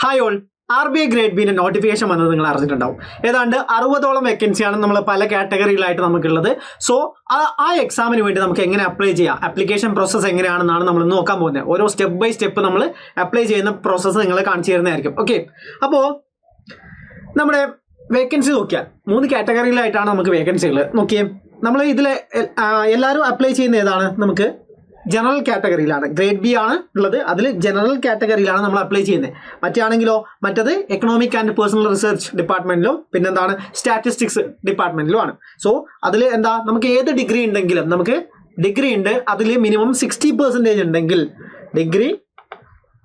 Hi all, RBI grade ബിന്റെ notification വന്നത് നിങ്ങൾ അറിഞ്ഞിട്ടുണ്ടാവും. ഏതാണ്ട് 60ഓളം വേക്കൻസിയാണ് നമ്മൾ പല കാറ്റഗറികളായിട്ട് നമുക്കുള്ളത്. സോ ആ എക്സാമിന് വേണ്ടി നമുക്ക് എങ്ങനെ അപ്ലൈ ചെയ്യാം, ആപ്ലിക്കേഷൻ പ്രോസസ്സ് എങ്ങനെയാണെന്നാണ് നമ്മൾ നോക്കാൻ പോകുന്നത്. ഓരോ സ്റ്റെപ്പ് ബൈ സ്റ്റെപ്പ് നമ്മൾ അപ്ലൈ ചെയ്യുന്ന പ്രോസസ്സ് നിങ്ങളെ കാണിച്ചു തരുന്നതായിരിക്കും. ഓക്കെ, അപ്പോൾ നമ്മുടെ വേക്കൻസി നോക്കിയാൽ 3 കാറ്റഗറിയിലായിട്ടാണ് നമുക്ക് വേക്കൻസി ഉള്ളത്. നോക്കിയേ, നമ്മൾ ഇതിൽ എല്ലാവരും അപ്ലൈ ചെയ്യുന്ന ഏതാണ്? നമുക്ക് ജനറൽ കാറ്റഗറിയിലാണ്. ഗ്രേഡ് ബി ആണ് ഉള്ളത്, അതിൽ ജനറൽ കാറ്റഗറിയിലാണ് നമ്മൾ അപ്ലൈ ചെയ്യുന്നത്. മറ്റാണെങ്കിലോ മറ്റത് എക്കണോമിക് ആൻഡ് പേഴ്സണൽ റിസർച്ച് ഡിപ്പാർട്ട്മെന്റിലും പിന്നെന്താണ് സ്റ്റാറ്റിസ്റ്റിക്സ് ഡിപ്പാർട്ട്മെന്റിലുമാണ്. സോ അതിൽ എന്താ, നമുക്ക് ഏത് ഡിഗ്രി ഉണ്ടെങ്കിലും, നമുക്ക് ഡിഗ്രി ഉണ്ട്, അതിൽ മിനിമം 60% ഉണ്ടെങ്കിൽ ഡിഗ്രി,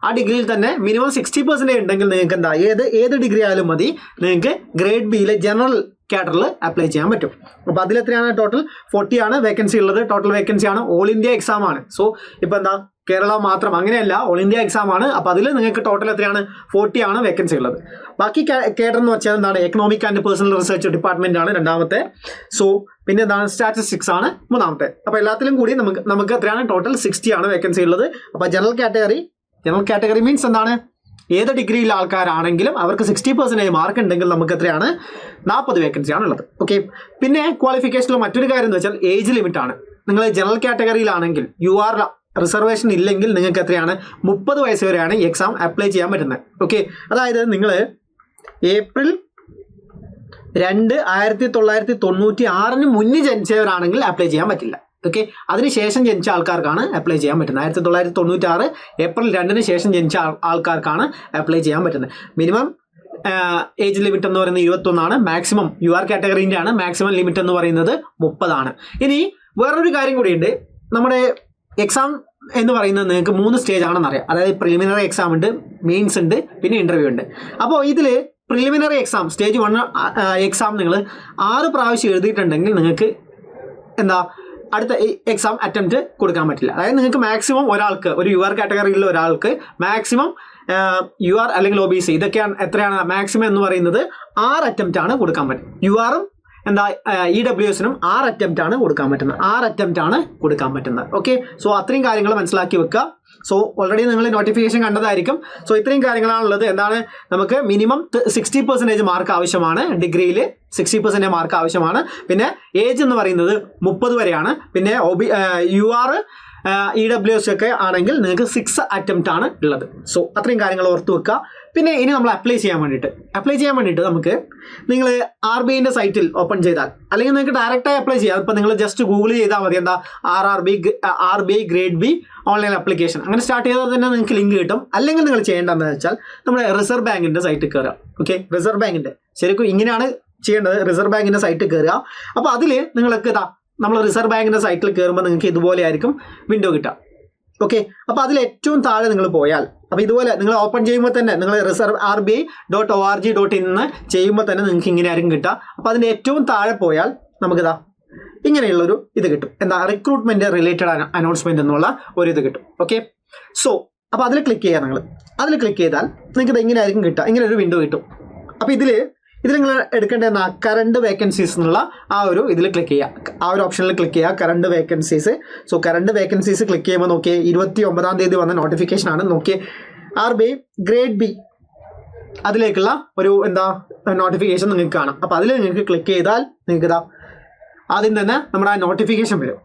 ആ ഡിഗ്രിയിൽ തന്നെ മിനിമം 60% ഉണ്ടെങ്കിൽ നിങ്ങൾക്ക് എന്താ ഏത് ഡിഗ്രി ആയാലും മതി, നിങ്ങൾക്ക് ഗ്രേഡ് ബിയിലെ ജനറൽ കാറ്ററിൽ അപ്ലൈ ചെയ്യാൻ പറ്റും. അപ്പോൾ അതിൽ എത്രയാണ്? ടോട്ടൽ 40 ആണ് വേക്കൻസി ഉള്ളത്. ടോട്ടൽ വേക്കൻസി ആണ്. ഓൾ ഇന്ത്യ എക്സാം ആണ്. സോ ഇപ്പോൾ എന്താ, കേരള മാത്രം അങ്ങനെയല്ല, ഓൾ ഇന്ത്യ എക്സാം ആണ്. അപ്പോൾ അതിൽ നിങ്ങൾക്ക് ടോട്ടൽ എത്രയാണ്? 40 ആണ് വേക്കൻസി ഉള്ളത്. ബാക്കി കേഡർ എന്ന് വെച്ചാൽ എന്താണ്? Economic and personal research department ആണ് രണ്ടാമത്തെ. സോ പിന്നെ എന്താണ്? സ്റ്റാറ്റിസ്റ്റിക്സ് ആണ് മൂന്നാമത്തെ. അപ്പോൾ എല്ലാത്തിലും കൂടി നമുക്ക് എത്രയാണ്? ടോട്ടൽ 60 ആണ് വേക്കൻസി ഉള്ളത്. അപ്പോൾ ജനറൽ കാറ്റഗറി മീൻസ് എന്താണ്? ഏത് ഡിഗ്രിയിലെ ആൾക്കാരാണെങ്കിലും അവർക്ക് 60% മാർക്ക് ഉണ്ടെങ്കിൽ നമുക്ക് എത്രയാണ്? 40 വേക്കൻസി ആണുള്ളത്. ഓക്കെ, പിന്നെ ക്വാളിഫിക്കേഷനിൽ മറ്റൊരു കാര്യം എന്ന് വെച്ചാൽ ഏജ് ലിമിറ്റ് ആണ്. നിങ്ങൾ ജനറൽ കാറ്റഗറിയിലാണെങ്കിൽ UR റിസർവേഷൻ ഇല്ലെങ്കിൽ നിങ്ങൾക്ക് എത്രയാണ്? 30 വയസ്സ് വരെയാണ് എക്സാം അപ്ലൈ ചെയ്യാൻ പറ്റുന്നത്. ഓക്കെ, അതായത് നിങ്ങൾ ഏപ്രിൽ 2, 1996 മുന്നേ ജനിച്ചവരാണെങ്കിൽ അപ്ലൈ ചെയ്യാൻ പറ്റില്ല. ഓക്കെ, അതിനുശേഷം ജനിച്ച ആൾക്കാർക്കാണ് അപ്ലൈ ചെയ്യാൻ പറ്റുന്നത്. 1996 ഏപ്രിൽ 2 ശേഷം ജനിച്ച ആൾക്കാർക്കാണ് അപ്ലൈ ചെയ്യാൻ പറ്റുന്നത്. മിനിമം ഏജ് ലിമിറ്റ് എന്ന് പറയുന്നത് 21 ആണ്. മാക്സിമം UR കാറ്റഗറിൻ്റെ ആണ് മാക്സിമം ലിമിറ്റ് എന്ന് പറയുന്നത് 30 ആണ്. ഇനി വേറൊരു കാര്യം കൂടിയുണ്ട്. നമ്മുടെ എക്സാം എന്ന് പറയുന്നത് നിങ്ങൾക്ക് 3 സ്റ്റേജ് ആണെന്ന് അറിയാം. അതായത് പ്രിലിമിനറി എക്സാം ഉണ്ട്, മെയിൻസ് ഉണ്ട്, പിന്നെ ഇൻ്റർവ്യൂ ഉണ്ട്. അപ്പോൾ ഇതിൽ പ്രിലിമിനറി എക്സാം സ്റ്റേജ് 1 എക്സാം നിങ്ങൾ 6 പ്രാവശ്യം എഴുതിയിട്ടുണ്ടെങ്കിൽ നിങ്ങൾക്ക് എന്താ അടുത്ത എക്സാം അറ്റംപ്റ്റ് കൊടുക്കാൻ പറ്റില്ല. അതായത് നിങ്ങൾക്ക് മാക്സിമം ഒരാൾക്ക്, ഒരു UR കാറ്റഗറിയിലുള്ള ഒരാൾക്ക് മാക്സിമം UR അല്ലെങ്കിൽ OBC ഇതൊക്കെയാണ് എത്രയാണ് മാക്സിമം എന്ന് പറയുന്നത് 6 അറ്റംപ്റ്റ് ആണ് കൊടുക്കാൻ പറ്റും. URഉം എന്താ EWSനും 6 അറ്റംപ്റ്റ് ആണ് കൊടുക്കാൻ പറ്റുന്നത്. ഓക്കെ, സോ അത്രയും കാര്യങ്ങൾ മനസ്സിലാക്കി വെക്കുക. സോ ഓൾറെഡി നിങ്ങൾ നോട്ടിഫിക്കേഷൻ കണ്ടതായിരിക്കും. സോ ഇത്രയും കാര്യങ്ങളാണുള്ളത്. എന്താണ്, നമുക്ക് മിനിമം 60% മാർക്ക് ആവശ്യമാണ്. ഡിഗ്രിയിൽ 60% മാർക്ക് ആവശ്യമാണ്. പിന്നെ ഏജ് എന്ന് പറയുന്നത് 30 വരെയാണ്. പിന്നെ UR EWS ഒക്കെ ആണെങ്കിൽ നിങ്ങൾക്ക് 6 അറ്റംപ്റ്റ് ആണ് ഉള്ളത്. സോ അത്രയും കാര്യങ്ങൾ ഓർത്ത് വെക്കുക. പിന്നെ ഇനി നമ്മൾ അപ്ലൈ ചെയ്യാൻ വേണ്ടിയിട്ട് നമുക്ക് നിങ്ങൾ RBIൻ്റെ സൈറ്റിൽ ഓപ്പൺ ചെയ്താൽ, അല്ലെങ്കിൽ നിങ്ങൾക്ക് ഡയറക്റ്റായി അപ്ലൈ ചെയ്യാം. ഇപ്പോൾ നിങ്ങൾ ജസ്റ്റ് ഗൂഗിൾ ചെയ്താൽ മതി, എന്താ RBI grade B online application, അങ്ങനെ സ്റ്റാർട്ട് ചെയ്താൽ തന്നെ നിങ്ങൾക്ക് ലിങ്ക് കിട്ടും. അല്ലെങ്കിൽ നിങ്ങൾ ചെയ്യേണ്ടതെന്ന് വെച്ചാൽ നമ്മുടെ റിസർവ് ബാങ്കിൻ്റെ സൈറ്റിൽ കയറുക. ഓക്കെ, റിസർവ് ബാങ്കിൻ്റെ ശരിക്കും ഇങ്ങനെയാണ് ചെയ്യേണ്ടത്. റിസർവ് ബാങ്കിൻ്റെ സൈറ്റിൽ കയറുക. അപ്പോൾ അതിൽ നിങ്ങൾക്ക് നമ്മൾ റിസർവ് ബാങ്കിൻ്റെ സൈറ്റിൽ കയറുമ്പോൾ നിങ്ങൾക്ക് ഇതുപോലെ ആയിരിക്കും വിൻഡോ കിട്ടുക. ഓക്കെ, അപ്പോൾ അതിൽ ഏറ്റവും താഴെ നിങ്ങൾ പോയാൽ, അപ്പോൾ ഇതുപോലെ നിങ്ങൾ ഓപ്പൺ ചെയ്യുമ്പോൾ തന്നെ നിങ്ങൾ RBI.org.in ചെയ്യുമ്പോൾ തന്നെ നിങ്ങൾക്ക് ഇങ്ങനെ ആയിരിക്കും കിട്ടുക. അപ്പോൾ അതിൻ്റെ ഏറ്റവും താഴെ പോയാൽ നമുക്കിതാ ഇങ്ങനെയുള്ളൊരു ഇത് കിട്ടും. എന്താ, റിക്രൂട്ട്മെൻറ്റ് റിലേറ്റഡ് അനൗൺസ്മെൻറ്റ് എന്നുള്ള ഒരു ഇത് കിട്ടും. ഓക്കെ, സോ അപ്പോൾ അതിൽ ക്ലിക്ക് ചെയ്യുക. അതിൽ ക്ലിക്ക് ചെയ്താൽ നിങ്ങൾക്ക് ഇത് ഇങ്ങനെ ആയിരിക്കും കിട്ടുക. ഇങ്ങനെ ഒരു വിൻഡോ കിട്ടും. അപ്പോൾ ഇതിൽ നിങ്ങൾ എടുക്കേണ്ടത് കറണ്ട് വേക്കൻസീസ് എന്നുള്ള ആ ഒരു ഇതിൽ ക്ലിക്ക് ചെയ്യുക. ആ ഒരു ഓപ്ഷനിൽ ക്ലിക്ക് ചെയ്യുക, current vacancies. So current vacancies click ചെയ്യുമ്പോൾ നോക്കിയേ 29-ാം തീയതി വന്ന നോട്ടിഫിക്കേഷൻ ആണ്. നോക്കിയേ RBI ഗ്രേഡ് ബി അതിലേക്കുള്ള ഒരു എന്താ നോട്ടിഫിക്കേഷൻ നിങ്ങൾക്ക് കാണാം. അപ്പോൾ അതിൽ നിങ്ങൾക്ക് ക്ലിക്ക് ചെയ്താൽ നിങ്ങൾക്ക് ആദ്യം തന്നെ നമ്മുടെ ആ നോട്ടിഫിക്കേഷൻ വരും.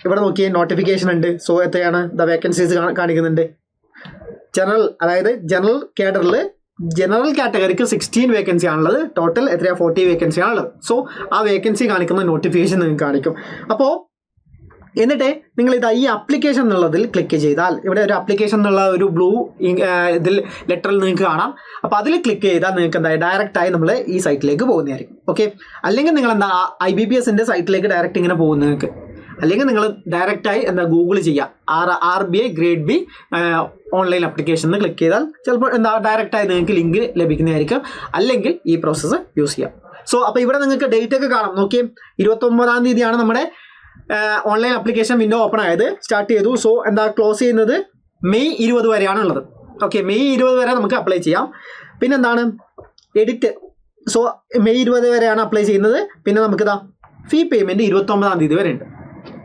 ഇവിടെ നോക്കിയേ നോട്ടിഫിക്കേഷൻ ഉണ്ട്. സോ എത്രയാണ് വേക്കൻസീസ് കാണിക്കുന്നുണ്ട്. അതായത് ജനറൽ കേഡറിൽ ജനറൽ കാറ്റഗറിക്ക് 16 വേക്കൻസി ആണുള്ളത്. ടോട്ടൽ എത്രയാണ്? 40 വേക്കൻസി ആണുള്ളത്. സോ ആ വേക്കൻസി കാണിക്കുന്ന നോട്ടിഫിക്കേഷൻ നിങ്ങൾക്ക് കാണിക്കും. അപ്പോൾ എന്നിട്ട് നിങ്ങൾ ഈ അപ്ലിക്കേഷൻ എന്നുള്ളതിൽ ക്ലിക്ക് ചെയ്താൽ ഇവിടെ ഒരു അപ്ലിക്കേഷൻ എന്നുള്ള ഒരു ബ്ലൂ ഇതിൽ ലെറ്ററിൽ നിങ്ങൾക്ക് കാണാം. അപ്പോൾ അതിൽ ക്ലിക്ക് ചെയ്താൽ നിങ്ങൾക്ക് എന്താ ഡയറക്റ്റായി നമ്മൾ ഈ സൈറ്റിലേക്ക് പോകുന്നതായിരിക്കും. ഓക്കെ, അല്ലെങ്കിൽ നിങ്ങൾ എന്താ IBPSൻ്റെ സൈറ്റിലേക്ക് ഡയറക്റ്റ് ഇങ്ങനെ പോകും നിങ്ങൾക്ക്. അല്ലെങ്കിൽ നിങ്ങൾ ഡയറക്റ്റായി എന്താ ഗൂഗിൾ ചെയ്യുക, RBI grade B online application click ചെയ്താൽ ചിലപ്പോൾ എന്താ ഡയറക്റ്റായി നിങ്ങൾക്ക് ലിങ്ക് ലഭിക്കുന്നതായിരിക്കും. അല്ലെങ്കിൽ ഈ പ്രോസസ്സ് യൂസ് ചെയ്യാം. സോ അപ്പോൾ ഇവിടെ നിങ്ങൾക്ക് ഡേറ്റ് ഒക്കെ കാണാം. നോക്കിയേ 29-ാം തീയതിയാണ് നമ്മുടെ ഓൺലൈൻ ആപ്ലിക്കേഷൻ വിൻഡോ ഓപ്പൺ ആയത്, സ്റ്റാർട്ട് ചെയ്തു. സോ എന്താ ക്ലോസ് ചെയ്യുന്നത് മെയ് 20 വരെയാണ് ഉള്ളത്. ഓക്കെ, മെയ് 20 വരെ നമുക്ക് അപ്ലൈ ചെയ്യാം. പിന്നെന്താണ് എഡിറ്റ്. സോ മെയ് 20 വരെയാണ് അപ്ലൈ ചെയ്യുന്നത്. പിന്നെ നമുക്കിതാ ഫീ പേയ്മെൻറ്റ് 29-ാം തീയതി വരെ ഉണ്ട്.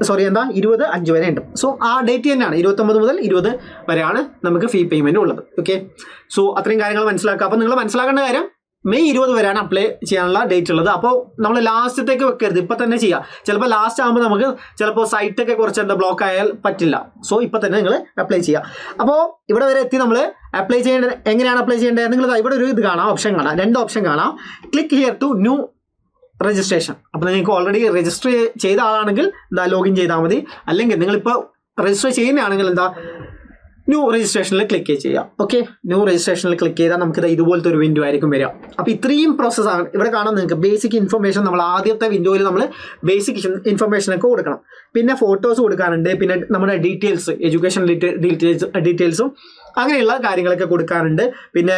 സോറി 20/5 വരെ ഉണ്ട്. സോ ആ ഡേറ്റ് തന്നെയാണ് 29 മുതൽ 20 വരെയാണ് നമുക്ക് ഫീ പേയ്മെന്റ് ഉള്ളത്. ഓക്കെ, സോ അത്രയും കാര്യങ്ങൾ മനസ്സിലാക്കുക. അപ്പോൾ നിങ്ങൾ മനസ്സിലാക്കേണ്ട കാര്യം മെയ് 20 വരെയാണ് അപ്ലൈ ചെയ്യാനുള്ള ഡേറ്റ് ഉള്ളത്. അപ്പോൾ നമ്മൾ ലാസ്റ്റത്തേക്ക് വെക്കരുത്, ഇപ്പം തന്നെ ചെയ്യുക. ചിലപ്പോൾ ലാസ്റ്റ് ആകുമ്പോൾ നമുക്ക് ചിലപ്പോൾ സൈറ്റൊക്കെ കുറച്ച് ബ്ലോക്ക് ആയാൽ പറ്റില്ല. സോ ഇപ്പം തന്നെ നിങ്ങൾ അപ്ലൈ ചെയ്യുക. അപ്പോൾ ഇവിടെ വരെ എത്തി നമ്മൾ അപ്ലൈ ചെയ്യേണ്ടത് എങ്ങനെയാണ് അപ്ലൈ ചെയ്യേണ്ടത്? നിങ്ങൾ ഇവിടെ ഒരു ഇത് കാണാം, ഓപ്ഷൻ കാണാം, 2 ഓപ്ഷൻ കാണാം. Click here to new registration. അപ്പോൾ നിങ്ങൾക്ക് ഓൾറെഡി രജിസ്റ്റർ ചെയ്ത ആളാണെങ്കിൽ ലോഗിൻ ചെയ്താൽ മതി. അല്ലെങ്കിൽ നിങ്ങളിപ്പോൾ രജിസ്റ്റർ ചെയ്യുന്നതാണെങ്കിൽ ന്യൂ രജിസ്ട്രേഷനിൽ ക്ലിക്ക് ചെയ്യുക. ഓക്കെ, ന്യൂ രജിസ്ട്രേഷനിൽ ക്ലിക്ക് ചെയ്താൽ നമുക്ക് ഇതുപോലത്തെ ഒരു വിൻഡോ ആയിരിക്കും വരിക. അപ്പോൾ ഇത്രയും പ്രോസസ്സാണ് ഇവിടെ കാണാൻ. നിങ്ങൾക്ക് ബേസിക് ഇൻഫർമേഷൻ നമ്മൾ ആദ്യത്തെ വിൻഡോയിൽ നമ്മൾ ബേസിക് ഇൻഫർമേഷനൊക്കെ കൊടുക്കണം. പിന്നെ ഫോട്ടോസ് കൊടുക്കാനുണ്ട്, പിന്നെ നമ്മുടെ ഡീറ്റെയിൽസ്, എഡ്യൂക്കേഷൻ ഡീറ്റെയിൽസും അങ്ങനെയുള്ള കാര്യങ്ങളൊക്കെ കൊടുക്കാനുണ്ട്. പിന്നെ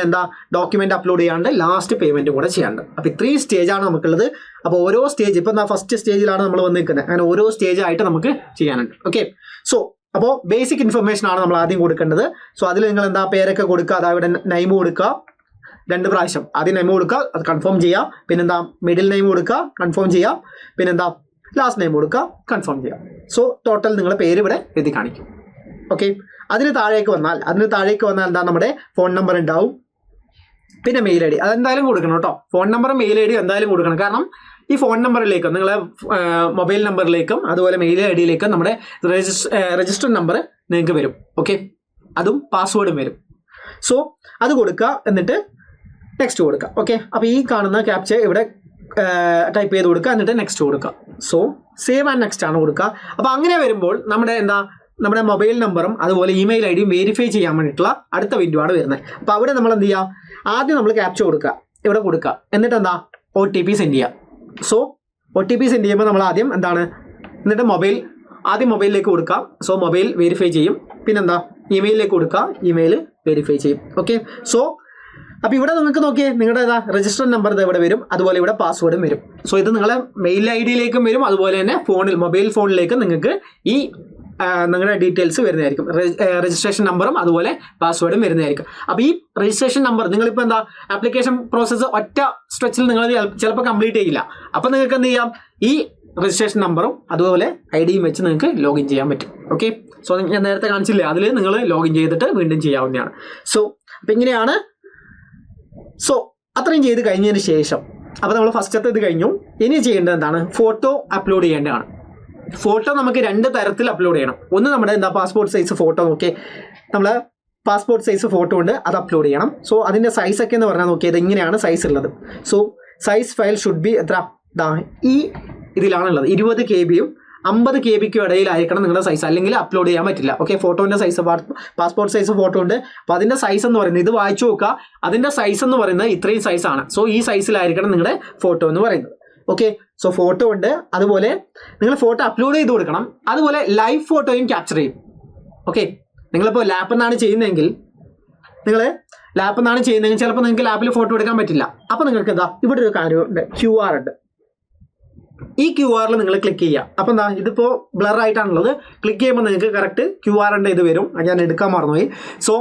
ഡോക്യുമെന്റ് അപ്ലോഡ് ചെയ്യാണ്ട് ലാസ്റ്റ് പേയ്മെന്റ് കൂടെ ചെയ്യാണ്ട്. അപ്പോൾ ഇത്രയും സ്റ്റേജാണ് നമുക്കുള്ളത്. അപ്പോൾ ഓരോ സ്റ്റേജ് ഇപ്പം ഫസ്റ്റ് സ്റ്റേജിലാണ് നമ്മൾ വന്നിരിക്കുന്നത്. അങ്ങനെ ഓരോ സ്റ്റേജ് ആയിട്ട് നമുക്ക് ചെയ്യാനുണ്ട്. ഓക്കെ, സോ അപ്പോൾ ബേസിക് ഇൻഫർമേഷൻ ആണ് നമ്മൾ ആദ്യം കൊടുക്കേണ്ടത്. സോ അതിൽ നിങ്ങൾ പേരൊക്കെ കൊടുക്കുക, അതായത് നെയിം കൊടുക്കുക 2 പ്രാവശ്യം. ആദ്യം നെയിം കൊടുക്കുക, അത് കൺഫേം ചെയ്യുക. പിന്നെന്താ മിഡിൽ നെയിം കൊടുക്കുക, കൺഫേം ചെയ്യുക. പിന്നെന്താ ലാസ്റ്റ് നെയിം കൊടുക്കുക, കൺഫേം ചെയ്യുക. സോ ടോട്ടൽ നിങ്ങളുടെ പേര് ഇവിടെ എഴുതി കാണിക്കും. ഓക്കെ, അതിന് താഴേക്ക് വന്നാൽ നമ്മുടെ ഫോൺ നമ്പർ ഉണ്ടാവും, പിന്നെ മെയിൽ ഐ ഡി അതെന്തായാലും കൊടുക്കണം കേട്ടോ. ഫോൺ നമ്പറും മെയിൽ ഐ ഡിയും എന്തായാലും കൊടുക്കണം. കാരണം ഈ ഫോൺ നമ്പറിലേക്കും നിങ്ങളെ മൊബൈൽ നമ്പറിലേക്കും അതുപോലെ മെയിൽ ഐ ഡിയിലേക്കും നമ്മുടെ രജിസ്റ്റർ നമ്പർ നിങ്ങൾക്ക് വരും. ഓക്കെ, അതും പാസ്വേഡും വരും. സോ അത് കൊടുക്കുക, എന്നിട്ട് നെക്സ്റ്റ് കൊടുക്കുക. ഓക്കെ, അപ്പോൾ ഈ കാണുന്ന ക്യാപ്ചർ ഇവിടെ ടൈപ്പ് ചെയ്ത് കൊടുക്കുക, എന്നിട്ട് നെക്സ്റ്റ് കൊടുക്കുക. സോ സേവ് ആൻഡ് നെക്സ്റ്റ് ആണ് കൊടുക്കുക. അപ്പോൾ അങ്ങനെ വരുമ്പോൾ നമ്മുടെ മൊബൈൽ നമ്പറും അതുപോലെ ഇമെയിൽ ഐ ഡിയും വെരിഫൈ ചെയ്യാൻ വേണ്ടിയിട്ടുള്ള അടുത്ത വിൻഡോ ആണ് വരുന്നത്. അപ്പോൾ അവിടെ നമ്മൾ എന്ത് ചെയ്യുക? ആദ്യം നമ്മൾ ക്യാപ്ചർ കൊടുക്കുക, ഇവിടെ കൊടുക്കുക, എന്നിട്ട് OTP സെൻഡ് ചെയ്യുക. സോ OTP സെൻഡ് ചെയ്യുമ്പോൾ നമ്മൾ ആദ്യം എന്നിട്ട് മൊബൈലിലേക്ക് കൊടുക്കുക. സോ മൊബൈൽ വെരിഫൈ ചെയ്യും. പിന്നെന്താ ഇമെയിലിലേക്ക് കൊടുക്കുക, ഇമെയിൽ വെരിഫൈ ചെയ്യും. ഓക്കെ, സോ അപ്പോൾ ഇവിടെ നിങ്ങൾക്ക് നോക്കിയേ, നിങ്ങളുടെ രജിസ്റ്റർ നമ്പർ ഇവിടെ വരും, അതുപോലെ ഇവിടെ പാസ്വേഡും വരും. സോ ഇത് നിങ്ങളെ മെയിൽ ഐ ഡിയിലേക്കും വരും, അതുപോലെ തന്നെ മൊബൈൽ ഫോണിലേക്കും നിങ്ങൾക്ക് ഈ നിങ്ങളുടെ ഡീറ്റെയിൽസ് വരുന്നതായിരിക്കും. രജിസ്ട്രേഷൻ നമ്പറും അതുപോലെ പാസ്വേഡും വരുന്നതായിരിക്കും. അപ്പോൾ ഈ രജിസ്ട്രേഷൻ നമ്പർ നിങ്ങളിപ്പോൾ ആപ്ലിക്കേഷൻ പ്രോസസ്സ് ഒറ്റ സ്ട്രെച്ചിൽ നിങ്ങൾ ചിലപ്പോൾ കംപ്ലീറ്റ് ചെയ്യില്ല. അപ്പോൾ നിങ്ങൾക്ക് എന്ത് ചെയ്യാം? ഈ രജിസ്ട്രേഷൻ നമ്പറും അതുപോലെ ഐ ഡിയും വെച്ച് നിങ്ങൾക്ക് ലോഗിൻ ചെയ്യാൻ പറ്റും. ഓക്കെ, സോ ഞാൻ നേരത്തെ കാണിച്ചില്ലേ, അതിൽ നിങ്ങൾ ലോഗിൻ ചെയ്തിട്ട് വീണ്ടും ചെയ്യാവുന്നതാണ്. സോ അപ്പോൾ ഇങ്ങനെയാണ്. സോ അത്രയും ചെയ്ത് കഴിഞ്ഞതിന് ശേഷം അപ്പോൾ നമ്മൾ ഫസ്റ്റത്തെ ഇത് കഴിഞ്ഞു. ഇനി ചെയ്യേണ്ടത് എന്താണ്? ഫോട്ടോ അപ്ലോഡ് ചെയ്യേണ്ടതാണ്. ഫോട്ടോ നമുക്ക് 2 തരത്തിൽ അപ്ലോഡ് ചെയ്യണം. ഒന്ന് നമ്മുടെ പാസ്പോർട്ട് സൈസ് ഫോട്ടോ. ഓക്കെ, നമ്മൾ പാസ്പോർട്ട് സൈസ് ഫോട്ടോ ഉണ്ട്, അത് അപ്ലോഡ് ചെയ്യണം. സോ അതിൻ്റെ സൈസൊക്കെ എന്ന് പറഞ്ഞാൽ നോക്കിയത് ഇങ്ങനെയാണ് സൈസ് ഉള്ളത്. So size file should be ഈ ഇതിലാണുള്ളത് 20 KB 50 KB ഇടയിലായിരിക്കണം നിങ്ങളുടെ സൈസ്, അല്ലെങ്കിൽ അപ്ലോഡ് ചെയ്യാൻ പറ്റില്ല. ഓക്കെ, ഫോട്ടോൻ്റെ സൈസ് പാസ്പോർട്ട് സൈസ് ഫോട്ടോ ഉണ്ട്. അപ്പോൾ അതിൻ്റെ സൈസ് എന്ന് പറയുന്നത്, ഇത് വായിച്ചു നോക്കുക, അതിൻ്റെ സൈസ് എന്ന് പറയുന്നത് ഇത്രയും സൈസാണ്. സോ ഈ സൈസിലായിരിക്കണം നിങ്ങളുടെ ഫോട്ടോ എന്ന് പറയുന്നത്. ഓക്കെ, സോ ഫോട്ടോ ഉണ്ട്, അതുപോലെ നിങ്ങൾ ഫോട്ടോ അപ്ലോഡ് ചെയ്ത് കൊടുക്കണം. അതുപോലെ ലൈവ് ഫോട്ടോയും ക്യാപ്ചർ ചെയ്യും. ഓക്കെ, നിങ്ങളിപ്പോൾ ലാപ്പിൽ നിന്നാണ് ചെയ്യുന്നതെങ്കിൽ ചിലപ്പോൾ നിങ്ങൾക്ക് ലാപ്പിൽ ഫോട്ടോ എടുക്കാൻ പറ്റില്ല. അപ്പോൾ നിങ്ങൾക്ക് ഇവിടെ ഒരു കാര്യമുണ്ട്, QR ഉണ്ട്. ഈ QR നിങ്ങൾ ക്ലിക്ക് ചെയ്യുക. അപ്പം ഇതിപ്പോൾ ബ്ലർ ആയിട്ടാണുള്ളത്. ക്ലിക്ക് ചെയ്യുമ്പോൾ നിങ്ങൾക്ക് കറക്റ്റ് QR ഇത് വരും. ഞാൻ എടുക്കാൻ മറന്നുപോയി. സോ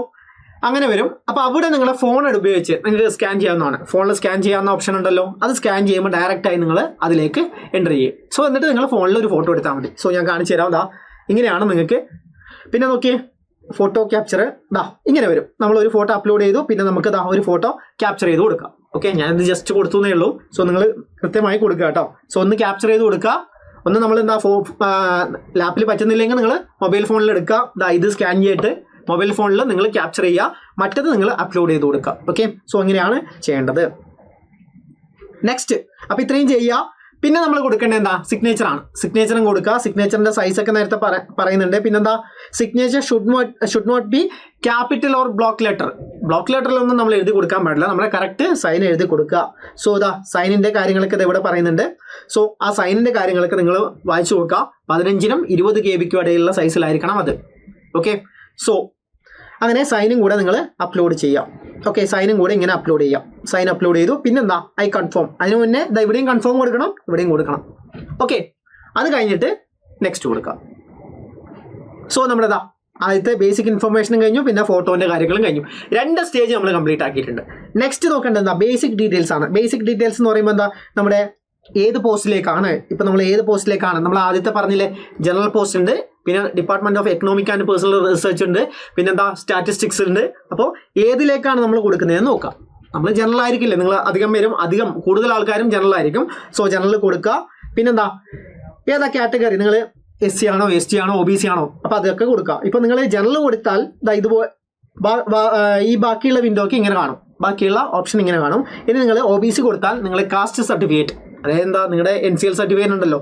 അങ്ങനെ വരും. അപ്പോൾ അവിടെ നിങ്ങളുടെ ഫോൺ ഉപയോഗിച്ച് നിങ്ങൾക്ക് സ്കാൻ ചെയ്യാവുന്നതാണ്. ഫോണിൽ സ്കാൻ ചെയ്യാവുന്ന ഓപ്ഷൻ ഉണ്ടല്ലോ, അത് സ്കാൻ ചെയ്യുമ്പോൾ ഡയറക്റ്റായി നിങ്ങൾ അതിലേക്ക് എൻ്റർ ചെയ്യും. സോ എന്നിട്ട് നിങ്ങൾ ഫോണിൽ ഒരു ഫോട്ടോ എടുത്താൽ മതി. സോ ഞാൻ കാണിച്ചു തരാം. ഇങ്ങനെയാണ് നിങ്ങൾക്ക്. പിന്നെ നോക്കിയേ, ഫോട്ടോ ക്യാപ്ചർ ഇങ്ങനെ വരും. നമ്മളൊരു ഫോട്ടോ അപ്ലോഡ് ചെയ്തു, പിന്നെ നമുക്ക് ഒരു ഫോട്ടോ ക്യാപ്ചർ ചെയ്ത് കൊടുക്കാം. ഓക്കെ, ഞാനിത് ജസ്റ്റ് കൊടുത്തു എന്നേ ഉള്ളൂ. സോ നിങ്ങൾ കൃത്യമായി കൊടുക്കുക കേട്ടോ. സോ ഒന്ന് ക്യാപ്ചർ ചെയ്ത് കൊടുക്കുക. ഒന്ന് നമ്മൾ ലാപ്പിൽ പറ്റുന്നില്ലെങ്കിൽ നിങ്ങൾ മൊബൈൽ ഫോണിൽ എടുക്കുക. ഇത് സ്കാൻ ചെയ്തിട്ട് മൊബൈൽ ഫോണിൽ നിങ്ങൾ ക്യാപ്ചർ ചെയ്യുക, മറ്റത് നിങ്ങൾ അപ്ലോഡ് ചെയ്ത് കൊടുക്കുക. ഓക്കെ, സോ അങ്ങനെയാണ് ചെയ്യേണ്ടത്. നെക്സ്റ്റ്, അപ്പോൾ ഇത്രയും ചെയ്യുക. പിന്നെ നമ്മൾ കൊടുക്കേണ്ടത് സിഗ്നേച്ചറാണ്. സിഗ്നേച്ചറും കൊടുക്കുക. സിഗ്നേച്ചറിൻ്റെ സൈസൊക്കെ നേരത്തെ പറയുന്നുണ്ട്. പിന്നെന്താ, signature should not be capital or block letter. Block ലെറ്ററിലൊന്നും നമ്മൾ എഴുതി കൊടുക്കാൻ പാടില്ല. നമ്മൾ കറക്റ്റ് സൈൻ എഴുതി കൊടുക്കുക. സോ സൈനിൻ്റെ കാര്യങ്ങളൊക്കെ ഇവിടെ പറയുന്നുണ്ട്. സോ ആ സൈനിൻ്റെ കാര്യങ്ങളൊക്കെ നിങ്ങൾ വായിച്ചു നോക്കുക. 15നും 20 KB ഇടയിലുള്ള സൈസിലായിരിക്കണം അത്. ഓക്കെ, സോ അങ്ങനെ സൈനും കൂടെ നിങ്ങൾ അപ്ലോഡ് ചെയ്യാം. ഓക്കെ, സൈനും കൂടെ ഇങ്ങനെ അപ്ലോഡ് ചെയ്യാം. സൈൻ അപ്ലോഡ് ചെയ്തു. പിന്നെന്താ, ഐ കൺഫേം. അതിന് മുന്നേ ഇവിടെയും കൺഫേം കൊടുക്കണം, ഇവിടെയും കൊടുക്കണം. ഓക്കെ, അത് കഴിഞ്ഞിട്ട് നെക്സ്റ്റ് കൊടുക്കാം. സോ നമ്മുടെ ആദ്യത്തെ ബേസിക് ഇൻഫർമേഷനും കഴിഞ്ഞു, പിന്നെ ഫോട്ടോൻ്റെ കാര്യങ്ങളും കഴിഞ്ഞു. 2 സ്റ്റേജ് നമ്മൾ കംപ്ലീറ്റ് ആക്കിയിട്ടുണ്ട്. നെക്സ്റ്റ് നോക്കേണ്ടത് ബേസിക് ഡീറ്റെയിൽസ് ആണ്. ബേസിക് ഡീറ്റെയിൽസ് എന്ന് പറയുമ്പോൾ നമ്മുടെ ഏത് പോസ്റ്റിലേക്കാണ്, ഇപ്പം നമ്മൾ ഏത് പോസ്റ്റിലേക്കാണ്, നമ്മൾ ആദ്യത്തെ പറഞ്ഞില്ലേ ജനറൽ പോസ്റ്റ് ഉണ്ട്, പിന്നെ department of economic and personal research ഉണ്ട്, പിന്നെന്താ സ്റ്റാറ്റിസ്റ്റിക്സ് ഉണ്ട്. അപ്പോൾ ഏതിലേക്കാണ് നമ്മൾ കൊടുക്കുന്നതെന്ന് നോക്കാം. നമ്മൾ ജനറൽ ആയിരിക്കില്ലേ, നിങ്ങൾ അധികം കൂടുതൽ ആൾക്കാരും ജനറൽ ആയിരിക്കും. സോ ജനറൽ കൊടുക്കുക. പിന്നെന്താ ഏതാ കാറ്റഗറി, നിങ്ങൾ SC ആണോ ST ആണോ OBC ആണോ, അപ്പോൾ അതൊക്കെ കൊടുക്കുക. ഇപ്പം നിങ്ങൾ ജനറൽ കൊടുത്താൽ ഇതുപോലെ ഈ ബാക്കിയുള്ള വിൻഡോക്ക് ഇങ്ങനെ കാണും, ബാക്കിയുള്ള ഓപ്ഷൻ ഇങ്ങനെ കാണും. ഇനി നിങ്ങൾ OBC കൊടുത്താൽ നിങ്ങൾ കാസ്റ്റ് സർട്ടിഫിക്കറ്റ്, അതായത് എന്താ നിങ്ങളുടെ NCL സർട്ടിഫിക്കറ്റ് ഉണ്ടല്ലോ,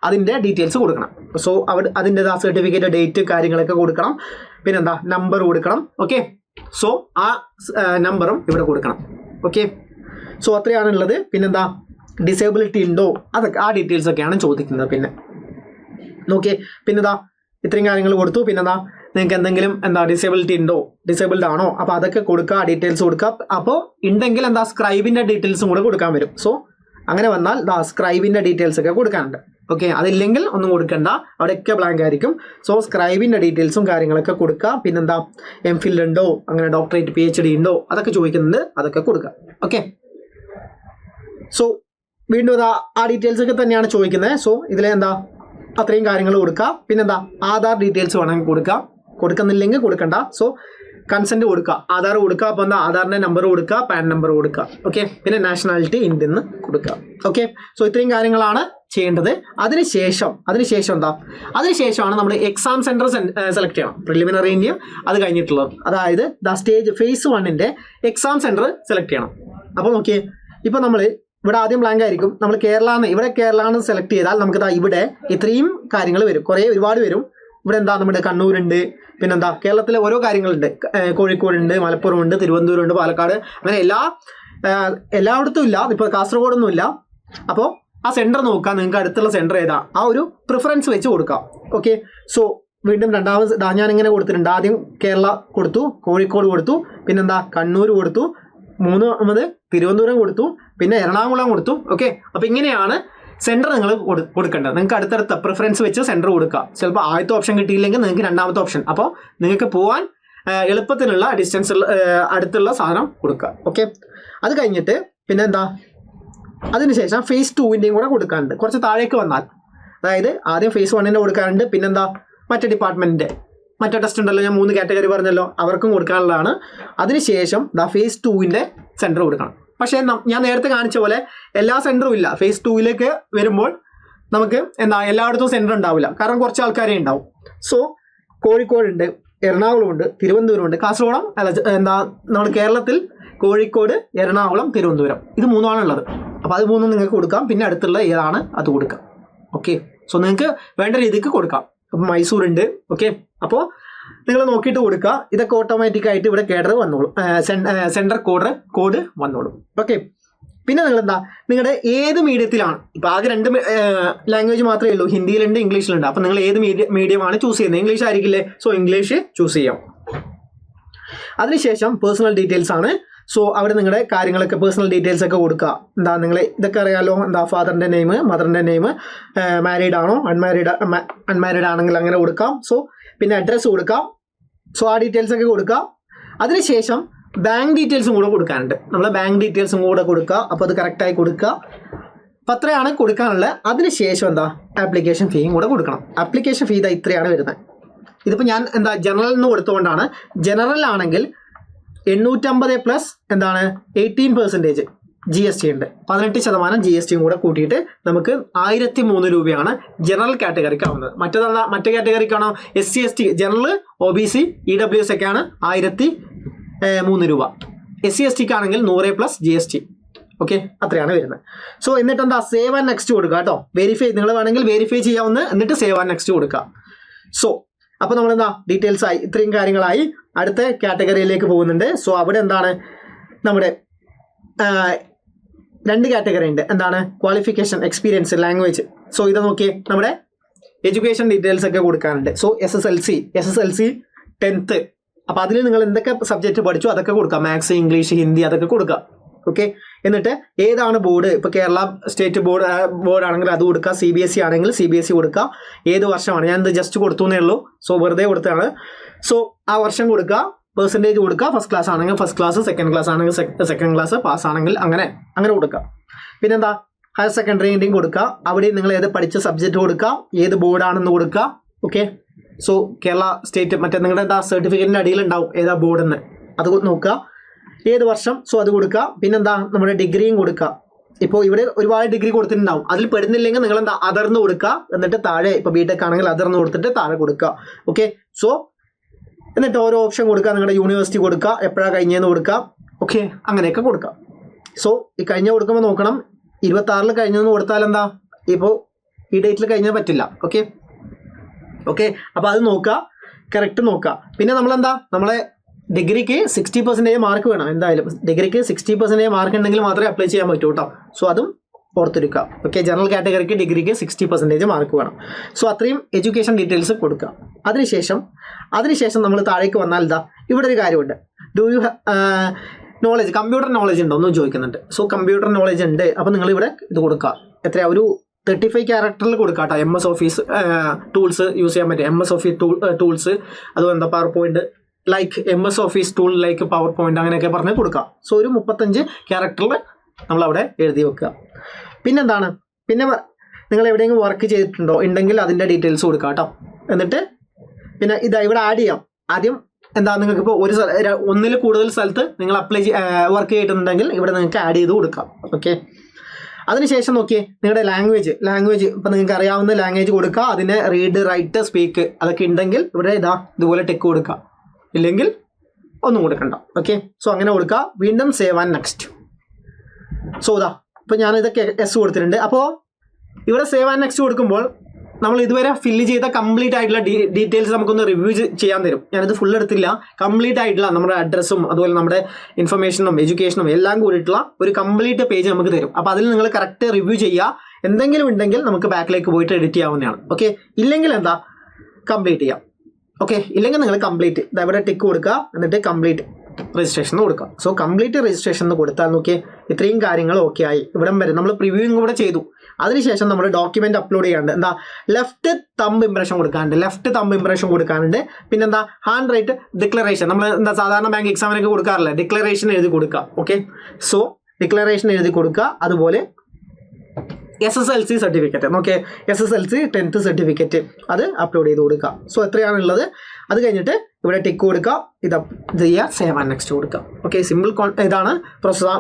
അതിൻ്റെ ഡീറ്റെയിൽസ് കൊടുക്കണം. സോ അതിൻ്റെ സർട്ടിഫിക്കറ്റ് ഡേറ്റ് കാര്യങ്ങളൊക്കെ കൊടുക്കണം. പിന്നെന്താ നമ്പർ കൊടുക്കണം. ഓക്കെ, സോ ആ നമ്പറും ഇവിടെ കൊടുക്കണം. ഓക്കെ, സോ അത്രയാണുള്ളത്. പിന്നെന്താ ഡിസേബിലിറ്റി ഉണ്ടോ, അതൊക്കെ ആ ഡീറ്റെയിൽസ് ഒക്കെയാണ് ചോദിക്കുന്നത്. പിന്നെ നോക്കിയേ, പിന്നെന്താ ഇത്രയും കാര്യങ്ങൾ കൊടുത്തു. പിന്നെന്താ നിങ്ങൾക്ക് എന്തെങ്കിലും ഡിസേബിലിറ്റി ഉണ്ടോ, ഡിസേബിൾഡ് ആണോ, അപ്പോൾ അതൊക്കെ കൊടുക്കുക, ഡീറ്റെയിൽസ് കൊടുക്കുക. അപ്പോൾ ഉണ്ടെങ്കിൽ സ്ക്രൈബിൻ്റെ ഡീറ്റെയിൽസും കൂടെ കൊടുക്കാൻ വരും. സോ അങ്ങനെ വന്നാൽ സ്ക്രൈബിൻ്റെ ഡീറ്റെയിൽസ് ഒക്കെ കൊടുക്കാനുണ്ട്. ഓക്കെ, അതില്ലെങ്കിൽ ഒന്നും കൊടുക്കണ്ട, അവിടെയൊക്കെ ബ്ലാങ്ക് ആയിരിക്കും. സോ സ്ക്രൈബിൻ്റെ ഡീറ്റെയിൽസും കാര്യങ്ങളൊക്കെ കൊടുക്കുക. പിന്നെന്താ MPhil ഉണ്ടോ, അങ്ങനെ ഡോക്ടറേറ്റ് PhD ഉണ്ടോ, അതൊക്കെ ചോദിക്കുന്നുണ്ട്, അതൊക്കെ കൊടുക്കുക. ഓക്കെ, സോ വീണ്ടും ആ ഡീറ്റെയിൽസ് ഒക്കെ തന്നെയാണ് ചോദിക്കുന്നത്. സോ ഇതിലെന്താ അത്രയും കാര്യങ്ങൾ കൊടുക്കുക. പിന്നെന്താ ആധാർ ഡീറ്റെയിൽസ് വേണമെങ്കിൽ കൊടുക്കുക, കൊടുക്കുന്നില്ലെങ്കിൽ കൊടുക്കണ്ട. സോ കൺസെൻറ്റ് കൊടുക്കുക, ആധാർ കൊടുക്കുക. അപ്പോൾ എന്താ ആധാറിൻ്റെ നമ്പർ കൊടുക്കുക, പാൻ നമ്പർ കൊടുക്കുക. ഓക്കെ, പിന്നെ നാഷണാലിറ്റി ഇന്ത്യൻ എന്ന് കൊടുക്കുക. ഓക്കെ, സോ ഇത്രയും കാര്യങ്ങളാണ് ചെയ്യേണ്ടത്. അതിനുശേഷമാണ് നമ്മൾ എക്സാം സെൻറ്റർ സെലക്ട് ചെയ്യണം. പ്രിലിമിനറിൻ്റെയും അത് കഴിഞ്ഞിട്ടുള്ളത്, അതായത് stage phase 1 exam centre select ചെയ്യണം. അപ്പോൾ നോക്കിയേ, ഇപ്പോൾ നമ്മൾ ഇവിടെ ആദ്യം ബ്ലാങ്ക് ആയിരിക്കും. നമ്മൾ കേരള സെലക്ട് ചെയ്താൽ നമുക്ക് ഇവിടെ ഇത്രയും കാര്യങ്ങൾ വരും, ഒരുപാട് വരും. ഇവിടെ നമ്മുടെ കണ്ണൂരുണ്ട്, പിന്നെന്താ കേരളത്തിലെ ഓരോ കാര്യങ്ങളുണ്ട്, കോഴിക്കോടുണ്ട്, മലപ്പുറമുണ്ട്, തിരുവനന്തപുരമുണ്ട്, പാലക്കാട്, അങ്ങനെ എല്ലായിടത്തും ഇല്ല. ഇപ്പോൾ കാസർഗോഡൊന്നും ഇല്ല. അപ്പോൾ ആ സെൻറ്റർ നോക്കാം, നിങ്ങൾക്ക് അടുത്തുള്ള സെൻറ്റർ ഏതാ, ആ ഒരു പ്രിഫറൻസ് വെച്ച് കൊടുക്കാം. ഓക്കെ, സോ വീണ്ടും രണ്ടാമത് ഞാനിങ്ങനെ കൊടുത്തിട്ടുണ്ട്. ആദ്യം കേരള കൊടുത്തു, കോഴിക്കോട് കൊടുത്തു, പിന്നെന്താ കണ്ണൂർ കൊടുത്തു, മൂന്നാമത് തിരുവനന്തപുരം കൊടുത്തു, പിന്നെ എറണാകുളം കൊടുത്തു. ഓക്കെ, അപ്പോൾ ഇങ്ങനെയാണ് സെൻറ്റർ നിങ്ങൾ കൊടുക്കേണ്ടത്. നിങ്ങൾക്ക് അടുത്തടുത്ത പ്രിഫറൻസ് വെച്ച് സെൻറ്റർ കൊടുക്കുക. ചിലപ്പോൾ ആദ്യത്തെ ഓപ്ഷൻ കിട്ടിയില്ലെങ്കിൽ നിങ്ങൾക്ക് രണ്ടാമത്തെ ഓപ്ഷൻ. അപ്പോൾ നിങ്ങൾക്ക് പോകാൻ എളുപ്പത്തിനുള്ള ഡിസ്റ്റൻസ് അടുത്തുള്ള സാധനം കൊടുക്കുക. ഓക്കെ, അത് കഴിഞ്ഞിട്ട് പിന്നെ എന്താ അതിനുശേഷം phase 2 കൂടെ കൊടുക്കാനുണ്ട്. കുറച്ച് താഴേക്ക് വന്നാൽ, അതായത് ആദ്യം phase 1 കൊടുക്കാനുണ്ട്. പിന്നെന്താ മറ്റേ ഡിപ്പാർട്ട്മെൻറ്റിൻ്റെ മറ്റേ ടെസ്റ്റ് ഉണ്ടല്ലോ, ഞാൻ 3 കാറ്റഗറി പറഞ്ഞല്ലോ, അവർക്കും കൊടുക്കാനുള്ളതാണ്. അതിനുശേഷം phase 2 സെൻറ്റർ കൊടുക്കണം. പക്ഷേ ഞാൻ നേരത്തെ കാണിച്ച പോലെ എല്ലാ സെൻറ്ററും ഇല്ല. phase 2 വരുമ്പോൾ നമുക്ക് എല്ലായിടത്തും സെൻറ്റർ ഉണ്ടാവില്ല, കാരണം കുറച്ച് ആൾക്കാരേ ഉണ്ടാവും. സോ കോഴിക്കോടുണ്ട്, എറണാകുളമുണ്ട്, തിരുവനന്തപുരമുണ്ട്, കാസർഗോഡും നമ്മുടെ കേരളത്തിൽ കോഴിക്കോട്, എറണാകുളം, തിരുവനന്തപുരം, ഇത് 3ആണുള്ളത്. അപ്പോൾ അത് 3 നിങ്ങൾക്ക് കൊടുക്കാം. പിന്നെ അടുത്തുള്ള ഏതാണ് അത് കൊടുക്കാം. ഓക്കെ, സോ നിങ്ങൾക്ക് വേണ്ട രീതിക്ക് കൊടുക്കാം. അപ്പോൾ മൈസൂരുണ്ട്. ഓക്കെ, അപ്പോൾ നിങ്ങൾ നോക്കിയിട്ട് കൊടുക്കുക. ഇതൊക്കെ ഓട്ടോമാറ്റിക് ആയിട്ട് ഇവിടെ കേഡർ വന്നോളും, സെൻറ്റർ കോഡ് വന്നോളും. ഓക്കെ, പിന്നെ നിങ്ങളുടെ ഏത് മീഡിയത്തിലാണ്, ഇപ്പോൾ ആകെ 2 ലാംഗ്വേജ് മാത്രമേ ഉള്ളൂ, ഹിന്ദിയിലുണ്ട്, ഇംഗ്ലീഷിലുണ്ട്. അപ്പോൾ നിങ്ങൾ ഏത് മീഡിയമാണ് ചൂസ് ചെയ്യുന്നത്, ഇംഗ്ലീഷ് ആയിരിക്കില്ലേ, സോ ഇംഗ്ലീഷ് ചൂസ് ചെയ്യാം. അതിനുശേഷം പേഴ്സണൽ ഡീറ്റെയിൽസ് ആണ്. സോ അവിടെ നിങ്ങളുടെ കാര്യങ്ങളൊക്കെ പേഴ്സണൽ ഡീറ്റെയിൽസ് ഒക്കെ കൊടുക്കുക. നിങ്ങൾ ഇതൊക്കെ അറിയാലോ, ഫാദറിൻ്റെ നെയിം, മദറിൻ്റെ നെയിം, മാരീഡ് ആണോ, അൺമാരീഡ് ആണെങ്കിൽ അങ്ങനെ കൊടുക്കാം. സോ പിന്നെ അഡ്രസ്സ് കൊടുക്കാം. സോ ആ ഡീറ്റെയിൽസ് ഒക്കെ കൊടുക്കുക. അതിനുശേഷം ബാങ്ക് ഡീറ്റെയിൽസും കൂടെ കൊടുക്കാനുണ്ട്. നമ്മൾ ബാങ്ക് ഡീറ്റെയിൽസും കൂടെ കൊടുക്കുക. അപ്പോൾ അത് കറക്റ്റായി കൊടുക്കുക. അപ്പോൾ അത്രയാണ് കൊടുക്കാനുള്ളത്. അതിനുശേഷം ആപ്ലിക്കേഷൻ ഫീയും കൂടെ കൊടുക്കണം. ആപ്ലിക്കേഷൻ ഫീ ഇത്രയാണ് വരുന്നത്. ഇതിപ്പോൾ ഞാൻ ജനറൽ എന്ന് കൊടുത്തുകൊണ്ടാണ്. ജനറൽ ആണെങ്കിൽ 850 പ്ലസ് 18% GST ഉണ്ട്, 18% GST കൂടെ കൂട്ടിയിട്ട് നമുക്ക് 1003 രൂപയാണ് ജനറൽ കാറ്റഗറിക്ക് ആവുന്നത്. മറ്റേ കാറ്റഗറിക്കാണോ SC ST general OBC EWS ഒക്കെയാണ് 1003 രൂപ. SC ST ആണെങ്കിൽ 100 പ്ലസ് GST. ഓക്കെ, അത്രയാണ് വരുന്നത്. സോ എന്നിട്ട് സേവ് ആൻഡ് നെക്സ്റ്റ് കൊടുക്കുക കേട്ടോ. വെരിഫൈ നിങ്ങൾ വേണമെങ്കിൽ വെരിഫൈ ചെയ്യാവുന്ന, എന്നിട്ട് സേവ് ആൻഡ് നെക്സ്റ്റ് കൊടുക്കുക. സോ അപ്പോൾ നമ്മൾ ഡീറ്റെയിൽസ് ആയി, ഇത്രയും കാര്യങ്ങളായി. അടുത്ത കാറ്റഗറിയിലേക്ക് പോകുന്നുണ്ട്. സോ അവിടെ നമ്മുടെ 2 കാറ്റഗറി ഉണ്ട്. Qualification, experience, language. സോ ഇത് നോക്കിയേ, നമ്മുടെ എഡ്യൂക്കേഷൻ ഡീറ്റെയിൽസ് ഒക്കെ കൊടുക്കാനുണ്ട്. So SSLC 10th. അപ്പോൾ അതിൽ നിങ്ങൾ എന്തൊക്കെ സബ്ജക്റ്റ് പഠിച്ചു അതൊക്കെ കൊടുക്കുക. മാത്സ്, ഇംഗ്ലീഷ്, ഹിന്ദി അതൊക്കെ കൊടുക്കുക. ഓക്കെ, എന്നിട്ട് ഏതാണ് ബോർഡ്, ഇപ്പോൾ കേരള സ്റ്റേറ്റ് ബോർഡ് ആണെങ്കിൽ അത് കൊടുക്കുക. CBSE ആണെങ്കിൽ CBSE കൊടുക്കുക. ഏത് വർഷമാണ്, ഞാൻ ജസ്റ്റ് കൊടുത്തു എന്നേ ഉള്ളൂ. സോ വെറുതെ കൊടുത്തതാണ്. സോ ആ വർഷം കൊടുക്കുക, പെർസെൻറ്റേജ് കൊടുക്കുക. ഫസ്റ്റ് ക്ലാസ് ആണെങ്കിൽ ഫസ്റ്റ് ക്ലാസ്, സെക്കൻഡ് ക്ലാസ് ആണെങ്കിൽ സെക്കൻഡ് ക്ലാസ്, പാസ് ആണെങ്കിൽ അങ്ങനെ കൊടുക്കുക. പിന്നെന്താ ഹയർ സെക്കൻഡറിൻ്റെയും കൊടുക്കുക. അവിടെ നിങ്ങൾ ഏത് പഠിച്ച സബ്ജക്റ്റ് കൊടുക്കുക, ഏത് ബോർഡാണെന്ന് കൊടുക്കുക. ഓക്കെ, സോ കേരള സ്റ്റേറ്റ് മറ്റേ നിങ്ങളുടെ എന്താ സർട്ടിഫിക്കറ്റിൻ്റെ അടിയിലുണ്ടാവും ഏതാ ബോർഡെന്ന്, അത് നോക്കുക. ഏത് വർഷം, സോ അത് കൊടുക്കുക. പിന്നെന്താ നമ്മുടെ ഡിഗ്രിയും കൊടുക്കുക. ഇപ്പോൾ ഇവിടെ ഒരുപാട് ഡിഗ്രി കൊടുത്തിട്ടുണ്ടാവും, അതിൽ പെടുന്നില്ലെങ്കിൽ നിങ്ങൾ എന്താ അതർന്ന് കൊടുക്കുക. എന്നിട്ട് താഴെ ഇപ്പോൾ ബിടെക് ആണെങ്കിൽ അതർന്ന് കൊടുത്തിട്ട് താഴെ കൊടുക്കുക. ഓക്കെ, സോ എന്നിട്ട് ഓരോ ഓപ്ഷൻ കൊടുക്കുക. നിങ്ങളുടെ യൂണിവേഴ്സിറ്റി കൊടുക്കുക, എപ്പോഴാണ് കഴിഞ്ഞതെന്ന് കൊടുക്കുക. ഓക്കെ, അങ്ങനെയൊക്കെ കൊടുക്കുക. സോ ഈ കഴിഞ്ഞ കൊടുക്കുമ്പോൾ നോക്കണം, 26 കഴിഞ്ഞെന്ന് കൊടുത്താൽ എന്താ ഇപ്പോൾ ഈ ഡേറ്റിൽ കഴിഞ്ഞാൽ പറ്റില്ല. ഓക്കെ ഓക്കെ, അപ്പോൾ അത് നോക്കുക, കറക്റ്റ് നോക്കുക. പിന്നെ നമ്മളെന്താ നമ്മളെ ഡിഗ്രിക്ക് 60% മാർക്ക് വേണം. എന്തായാലും ഡിഗ്രിക്ക് 60% മാർക്ക് ഉണ്ടെങ്കിൽ മാത്രമേ അപ്ലൈ ചെയ്യാൻ പറ്റൂ കേട്ടോ. സോ അതും ഓർത്തെടുക്കുക. ഓക്കെ, ജനറൽ കാറ്റഗറിക്ക് ഡിഗ്രിക്ക് 60% മാർക്ക് വേണം. സോ അത്രയും എഡ്യൂക്കേഷൻ ഡീറ്റെയിൽസ് കൊടുക്കുക. അതിനുശേഷം നമ്മൾ താഴേക്ക് വന്നാൽ ഇതാ ഇവിടെ ഒരു കാര്യമുണ്ട്. Do you knowledge, computer knowledge ഉണ്ടോ എന്ന് ചോദിക്കുന്നുണ്ട്. സോ കമ്പ്യൂട്ടർ നോളജ് ഉണ്ട്. അപ്പോൾ നിങ്ങളിവിടെ ഇത് കൊടുക്കുക. എത്രയാ, ഒരു 35 ക്യാരക്ടറിൽ കൊടുക്കുക കേട്ടോ. MS ഓഫീസ് ടൂൾസ് യൂസ് ചെയ്യാൻ പറ്റും. MS ഓഫീസ് ടൂൾസ്, അതുപോലെ എന്താ power point like MS office tool like power point അങ്ങനെയൊക്കെ പറഞ്ഞ് കൊടുക്കുക. സോ ഒരു 35 ക്യാരക്ടറിൽ നമ്മളവിടെ എഴുതി വെക്കുക. പിന്നെന്താണ്, പിന്നെ നിങ്ങൾ എവിടെയെങ്കിലും വർക്ക് ചെയ്തിട്ടുണ്ടോ ഉണ്ടെങ്കിൽ അതിൻ്റെ ഡീറ്റെയിൽസ് കൊടുക്കുക കേട്ടോ. എന്നിട്ട് പിന്നെ ഇതാ ഇവിടെ ആഡ് ചെയ്യാം. ആദ്യം എന്താ നിങ്ങൾക്ക് ഇപ്പോൾ ഒന്നിൽ കൂടുതൽ സ്ഥലത്ത് നിങ്ങൾ വർക്ക് ചെയ്തിട്ടുണ്ടെങ്കിൽ ഇവിടെ നിങ്ങൾക്ക് ആഡ് ചെയ്ത് കൊടുക്കാം. ഓക്കെ, അതിനുശേഷം നോക്കിയേ നിങ്ങളുടെ ലാംഗ്വേജ് ഇപ്പോൾ നിങ്ങൾക്ക് അറിയാവുന്ന ലാംഗ്വേജ് കൊടുക്കുക. അതിന് റീഡ്, റൈറ്റ്, സ്പീക്ക് അതൊക്കെ ഉണ്ടെങ്കിൽ ഇവിടെ ഇതുപോലെ ടെക്ക് കൊടുക്കുക. ഇല്ലെങ്കിൽ ഒന്നും കൊടുക്കണ്ട. ഓക്കെ, സോ അങ്ങനെ കൊടുക്കുക. വീണ്ടും സേവ് ആൻഡ് നെക്സ്റ്റ്. സോ ഇപ്പോൾ ഞാനിതൊക്കെ എസ് കൊടുത്തിട്ടുണ്ട്. അപ്പോൾ ഇവിടെ സേവ് ആൻഡ് നെക്സ്റ്റ് കൊടുക്കുമ്പോൾ നമ്മൾ ഇതുവരെ ഫില്ല് ചെയ്ത കംപ്ലീറ്റ് ആയിട്ടുള്ള ഡീറ്റെയിൽസ് നമുക്കൊന്ന് റിവ്യൂ ചെയ്യാൻ തരും. ഞാനിത് ഫുൾ എടുത്തില്ല. കംപ്ലീറ്റ് ആയിട്ടുള്ള നമ്മുടെ അഡ്രസ്സും അതുപോലെ നമ്മുടെ ഇൻഫർമേഷനും എഡ്യൂക്കേഷനും എല്ലാം കൂടിയിട്ടുള്ള ഒരു കംപ്ലീറ്റ് പേജ് നമുക്ക് തരും. അപ്പോൾ അതിൽ നിങ്ങൾ കറക്റ്റ് റിവ്യൂ ചെയ്യുക. എന്തെങ്കിലും ഉണ്ടെങ്കിൽ നമുക്ക് ബാക്കിലേക്ക് പോയിട്ട് എഡിറ്റ് ചെയ്യാവുന്നതാണ്. ഓക്കെ, ഇല്ലെങ്കിൽ എന്താ കംപ്ലീറ്റ് ചെയ്യാം. ഓക്കെ, ഇല്ലെങ്കിൽ നിങ്ങൾ കംപ്ലീറ്റ് ഇവിടെ ടിക്ക് കൊടുക്കുക. എന്നിട്ട് കംപ്ലീറ്റ് രജിസ്ട്രേഷൻ കൊടുക്കുക. സോ കംപ്ലീറ്റ് രജിസ്ട്രേഷൻ കൊടുത്താൽ നോക്കിയേ ഇത്രയും കാര്യങ്ങൾ ഓക്കെ ആയി. ഇവിടം വരെ നമ്മൾ പ്രിവ്യൂവും കൂടെ ചെയ്തു. അതിനുശേഷം നമ്മൾ ഡോക്യുമെന്റ് അപ്ലോഡ് ചെയ്യാണ്ട് എന്താ ലെഫ്റ്റ് തമ്പ് ഇംപ്രഷൻ കൊടുക്കാനുണ്ട്. പിന്നെന്താ ഹാൻഡ് റൈറ്റ് ഡിക്ലറേഷൻ, നമ്മൾ എന്താ സാധാരണ ബാങ്ക് എക്സാമിനൊക്കെ കൊടുക്കാറില്ല, ഡിക്ലറേഷൻ എഴുതി കൊടുക്കുക. ഓക്കെ, സോ ഡിക്ലറേഷൻ എഴുതി കൊടുക്കുക. അതുപോലെ SSLC സർട്ടിഫിക്കറ്റ്, നോക്കിയേ SSLC 10th സർട്ടിഫിക്കറ്റ് അത് അപ്ലോഡ് ചെയ്ത് കൊടുക്കുക. സോ എത്രയാണുള്ളത് അത് കഴിഞ്ഞിട്ട് ഇവിടെ ടിക്ക് കൊടുക്കുക. ഇത് ചെയ്യുക, സേവ് ആൻഡ് നെക്സ്റ്റ് കൊടുക്കുക. ഓക്കെ, സിമ്പിൾ ഇതാണ്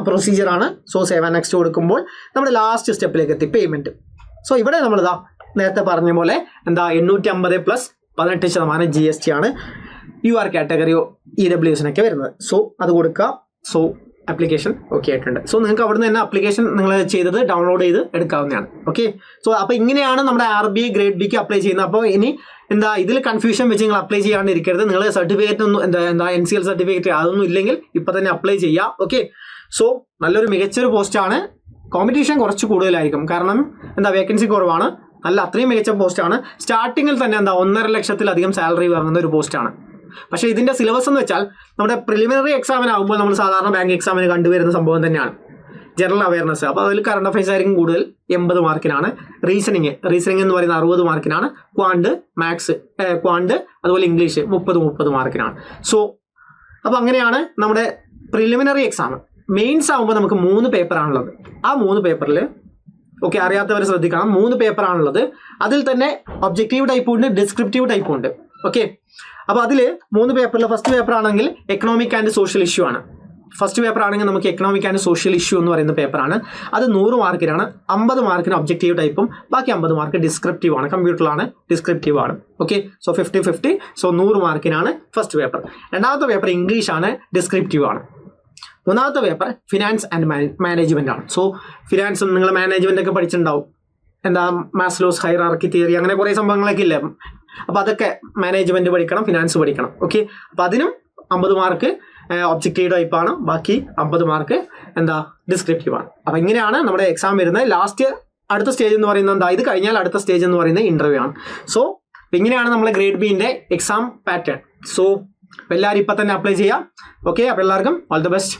പ്രൊസീജിയറാണ്. സോ സേവ് ആൻഡ് നെക്സ്റ്റ് കൊടുക്കുമ്പോൾ നമ്മുടെ ലാസ്റ്റ് സ്റ്റെപ്പിലേക്ക് എത്തി, പേയ്മെൻറ്റ്. സോ ഇവിടെ നമ്മളിതാ നേരത്തെ പറഞ്ഞ പോലെ എന്താ 850 പ്ലസ് 18% GST ആണ് UR കാറ്റഗറി EWSനൊക്കെ വരുന്നത്. സോ അത് കൊടുക്കുക. സോ ആപ്ലിക്കേഷൻ ഓക്കെ ആയിട്ടുണ്ട്. സോ നിങ്ങൾക്ക് അവിടെ നിന്ന് തന്നെ ആപ്ലിക്കേഷൻ നിങ്ങൾ ചെയ്തത് ഡൗൺലോഡ് ചെയ്ത് എടുക്കാവുന്നതാണ്. ഓക്കെ, സോ അപ്പോൾ ഇങ്ങനെയാണ് നമ്മുടെ RBI ഗ്രേഡ് ബിക്ക് അപ്ലൈ ചെയ്യുന്നത്. അപ്പോൾ ഇനി എന്താ ഇതിൽ കൺഫ്യൂഷൻ വെച്ച് നിങ്ങൾ അപ്ലൈ ചെയ്യാണ്ടിരിക്കരുത്. നിങ്ങൾ സർട്ടിഫിക്കറ്റ് ഒന്നും എന്താ NCL സർട്ടിഫിക്കറ്റ് അതൊന്നും ഇല്ലെങ്കിൽ ഇപ്പം തന്നെ അപ്ലൈ ചെയ്യാം. ഓക്കെ, സോ നല്ലൊരു മികച്ചൊരു പോസ്റ്റാണ്. കോമ്പറ്റീഷൻ കുറച്ച് കൂടുതലായിരിക്കും, കാരണം എന്താ വേക്കൻസി കുറവാണ്. നല്ല അത്രയും മികച്ച പോസ്റ്റാണ്. സ്റ്റാർട്ടിങ്ങിൽ തന്നെ എന്താ 1.5 ലക്ഷത്തിലധികം സാലറി വാങ്ങുന്ന ഒരു പോസ്റ്റാണ്. പക്ഷേ ഇതിൻ്റെ സിലബസ് എന്ന് വെച്ചാൽ നമ്മുടെ പ്രിലിമിനറി എക്സാമിനാകുമ്പോൾ നമ്മൾ സാധാരണ ബാങ്ക് എക്സാമിന് കണ്ടുവരുന്ന സംഭവം തന്നെയാണ്, ജനറൽ അവയർനെസ്. അപ്പോൾ അതിൽ കറണ്ട് അഫയേഴ്സ് ആയിരിക്കും കൂടുതൽ, 80 മാർക്കിനാണ്. റീസണിങ് എന്ന് പറയുന്ന 60 മാർക്കിനാണ്. ക്വാണ്ട് അതുപോലെ ഇംഗ്ലീഷ് 30 മാർക്കിനാണ്. സോ അപ്പോൾ അങ്ങനെയാണ് നമ്മുടെ പ്രിലിമിനറി എക്സാം. മെയിൻസ് ആകുമ്പോൾ നമുക്ക് 3 പേപ്പറാണുള്ളത്. ആ 3 പേപ്പറിൽ ഓക്കെ, അറിയാത്തവർ ശ്രദ്ധിക്കണം, 3 പേപ്പറാണുള്ളത്. അതിൽ തന്നെ ഒബ്ജക്റ്റീവ് ടൈപ്പും ഉണ്ട്, ഡിസ്ക്രിപ്റ്റീവ് ടൈപ്പും ഉണ്ട്. ഓക്കെ, അപ്പോൾ അതിൽ 3 പേപ്പറിൽ ഫസ്റ്റ് പേപ്പർ ആണെങ്കിൽ എക്കണോമിക് ആൻഡ് സോഷ്യൽ ഇഷ്യൂ ആണ്. ഫസ്റ്റ് പേപ്പർ ആണെങ്കിൽ നമുക്ക് എക്കണോമിക് ആൻഡ് സോഷ്യൽ ഇഷ്യൂ എന്ന് പറയുന്ന പേപ്പറാണ്. അത് 100 മാർക്കിനാണ്. 50 മാർക്കിന് ഒബ്ജക്റ്റീവ് ടൈപ്പും ബാക്കി 50 മാർക്ക് ഡിസ്ക്രിപ്റ്റീവ് ആണ്. കമ്പ്യൂട്ടറിലാണ്, ഡിസ്ക്രിപ്റ്റീവ് ആണ്. Okay, so 50-50. സോ 100 മാർക്കിനാണ് ഫസ്റ്റ് പേപ്പർ. രണ്ടാമത്തെ പേപ്പർ ഇംഗ്ലീഷ് ആണ്, ഡിസ്ക്രിപ്റ്റീവ് ആണ്. മൂന്നാമത്തെ പേപ്പർ ഫിനാൻസ് ആൻഡ് മാനേജ്മെന്റ് ആണ്. സോ ഫിനാൻസും നിങ്ങൾ മാനേജ്മെന്റ് ഒക്കെ പഠിച്ചിട്ടുണ്ടാവും. എന്താ മാസ്ലോസ് ഹൈറാർക്കി തിയറി അങ്ങനെ കുറേ സംഭവങ്ങളൊക്കെ ഇല്ലേ. അപ്പോൾ അതൊക്കെ മാനേജ്മെന്റ് പഠിക്കണം, ഫിനാൻസ് പഠിക്കണം. ഓക്കെ, അപ്പോൾ അതിനും 50 മാർക്ക് ഒബ്ജക്റ്റീവ് ടൈപ്പാണ്, ബാക്കി 50 മാർക്ക് എന്താ ഡിസ്ക്രിപ്റ്റീവ് ആണ്. അപ്പോൾ ഇങ്ങനെയാണ് നമ്മുടെ എക്സാം വരുന്നത്. അടുത്ത സ്റ്റേജ് എന്ന് പറയുന്നത് എന്താ, ഇത് കഴിഞ്ഞാൽ അടുത്ത സ്റ്റേജ് എന്ന് പറയുന്നത് ഇന്റർവ്യൂ ആണ്. സോ ഇങ്ങനെയാണ് നമ്മളെ ഗ്രേഡ് ബിന്റെ എക്സാം പാറ്റേൺ. സോ എല്ലാവരും ഇപ്പം തന്നെ അപ്ലൈ ചെയ്യാം. ഓക്കെ, അപ്പോൾ എല്ലാവർക്കും ഓൾ ദി ബെസ്റ്റ്.